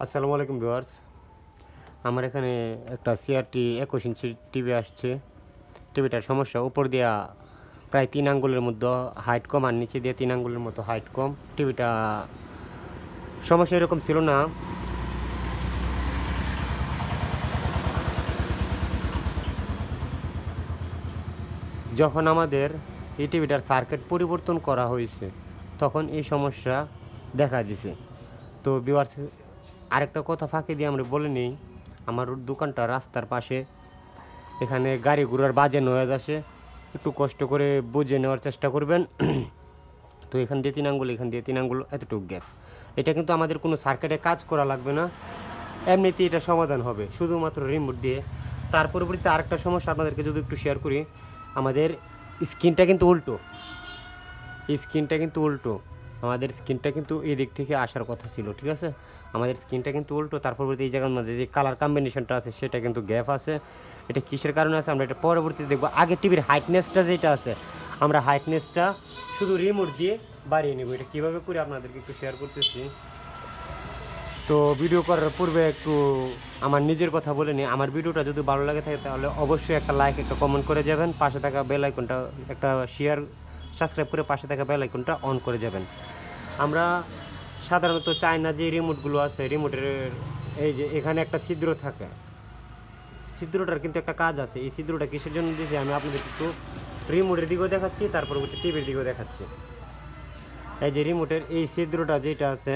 আসসালামু আলাইকুম ভিউয়ার্স, আমার এখানে একটা সিআরটি 21 ইঞ্চি টিভি আসছে। টিভিটার সমস্যা, উপর দিয়া প্রায় 3 আঙ্গুলের মধ্যে হাইট কম আর নিচে দিয়ে 3 আঙ্গুলের মতো হাইট কম। টিভিটা সমস্যা এরকম ছিল না। যখন আমাদের এই টিভিটার সার্কিট পরিবর্তন করা হয়েছে তখন এই সমস্যা দেখা দিছে। তো ভিউয়ার্স, আরেকটা কথা ফাঁকি দিয়ে আমরা বলে নিই, আমার দোকানটা রাস্তার পাশে, এখানে গাড়ি ঘোড়ার বাজে নয়েজ আসে, একটু কষ্ট করে বুঝে নেওয়ার চেষ্টা করবেন। তো এখান দিয়ে 3 আঙ্গুল, এখান দিয়ে 3 আঙ্গুল, এতটুকু গ্যাপ। এটা কিন্তু আমাদের কোনো সার্কিটে কাজ করা লাগবে না, এমনিতেই এটা সমাধান হবে শুধুমাত্র রিমোট দিয়ে। তার পরবর্তীতে আরেকটা সমস্যা আপনাদেরকে যদি একটু শেয়ার করি, আমাদের স্ক্রিনটা কিন্তু উল্টো। আমাদের স্ক্রিনটা কিন্তু এই দিক থেকে আসার কথা ছিল, ঠিক আছে? আমাদের স্ক্রিনটা কিন্তু উল্টো। তার পরবর্তী এই জায়গার মধ্যে যে কালার কম্বিনেশনটা আছে সেটা কিন্তু গ্যাপ আছে। এটা কিসের কারণে আছে আমরা এটা পরবর্তীতে দেখবো। আগে টিভির হাইটনেসটা যেটা আছে, আমরা হাইটনেসটা শুধু রিমোট দিয়ে বাড়িয়ে নেব। এটা কীভাবে করে আপনাদেরকে একটু শেয়ার করতেছি। তো ভিডিও করার পূর্বে একটু আমার নিজের কথা বলে নিই। আমার ভিডিওটা যদি ভালো লাগে থাকে তাহলে অবশ্যই একটা লাইক, একটা কমেন্ট করে যাবেন। পাশে থাকা বেল আইকনটা একটা শেয়ার, সাবস্ক্রাইব করে পাশে থাকা বেল আইকনটা অন করে যাবেন। আমরা সাধারণত চাই না যে রিমোটগুলো আছে, রিমোটের এই যে এখানে একটা ছিদ্র থাকে, ছিদ্রটার কিন্তু একটা কাজ আছে। এই ছিদ্রটা কিসের জন্য দিয়েছি আমি আপনাদের একটু রিমোটের দিকেও দেখাচ্ছি, তারপর টিভির দিকেও দেখাচ্ছি। এই যে রিমোটের এই ছিদ্রটা যেটা আছে,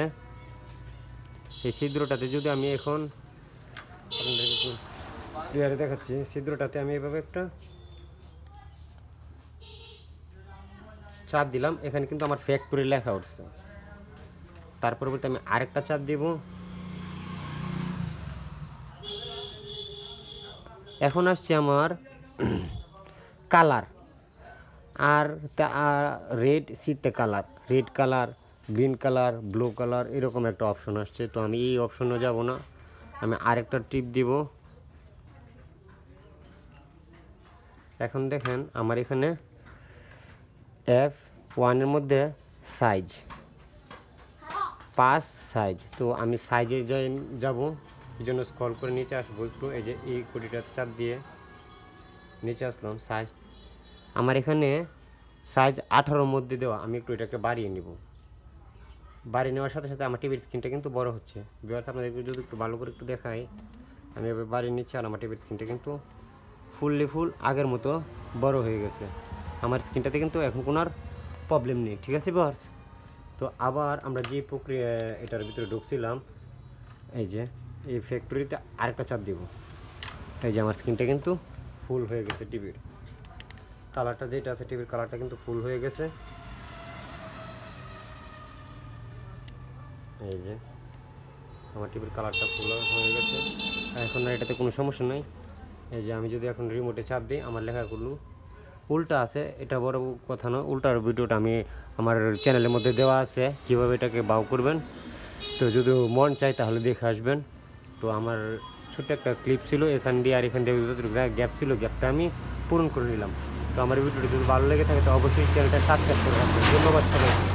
এই ছিদ্রটাতে যদি আমি এখন আপনাদেরকে একটু ক্লিয়ারে দেখাচ্ছি, ছিদ্রটাতে আমি এভাবে একটা চাপ দিলাম, এখানে কিন্তু আমার ফ্যাক্টরি লেখা উঠছে। তার পরবর্তী আমি আরেকটা চাপ দিব। এখন আসছে আমার কালার, আর রেড সিতে colour, red colour, green colour, blue colour, এরকম একটা অপশন আসছে। তো আমি এই অপশনে যাব না, আমি আরেকটা টিপ দিব। এখন দেখেন আমার এখানে F1 মধ্যে সাইজ 5 সাইজ। তো আমি সাইজে যাব, এই জন্য স্ক্রল করে নিচে আসবো একটু। এই যে এই কোডিটা চাপ দিয়ে নিচে আসলাম। সাইজ আমার এখানে সাইজ 18 মধ্যে দেওয়া। আমি একটু এটাকে বাড়িয়ে নিব। বাড়িয়ে নেওয়ার সাথে সাথে আমার টিভির স্ক্রিনটা কিন্তু বড় হচ্ছে। ভিউয়ার্স, আপনাদেরকে যদি একটু ভালো করে একটু দেখাই, আমি এবার বাড়িয়ে নিচ্ছি আর আমার টিভির স্ক্রিনটা কিন্তু ফুল আগের মতো বড় হয়ে গেছে। আমার স্ক্রিনটাতে কিন্তু এখন কোনো আর প্রবলেম নেই, ঠিক আছে ভিউয়ার্স? তো আবার আমরা যে প্রক্রিয়া এটার ভিতরে ঢুকছিলাম, এই যে এই ফ্যাক্টরিতে আরেকটা চাপ দিব। এই যে আমার স্ক্রিনটা কিন্তু ফুল হয়ে গেছে। টিভির কালারটা যেটা আছে, টিভির কালারটা কিন্তু ফুল হয়ে গেছে। এই যে আমার টিভির কালারটা ফুল হয়ে গেছে। এখন এটাতে কোনো সমস্যা নাই। এই যে আমি যদি এখন রিমোটে চাপ দিই, আমার লেখাগুলো উল্টা আছে। এটা বড় কথা নয়, উল্টার ভিডিওটা আমি আমার চ্যানেলের মধ্যে দেওয়া আছে, কীভাবে এটাকে বাউ করবেন। তো যদি মন চাই তাহলে দেখে আসবেন। তো আমার ছোট্ট একটা ক্লিপ ছিল, এখান দিয়ে আর এখান দিয়ে গ্যাপ ছিল, গ্যাপটা আমি পূরণ করে নিলাম। তো আমার ভিডিওটি যদি ভালো লেগে থাকে তো অবশ্যই চ্যানেলটা সাবস্ক্রাইব করে রাখবেন। ধন্যবাদ সবাই।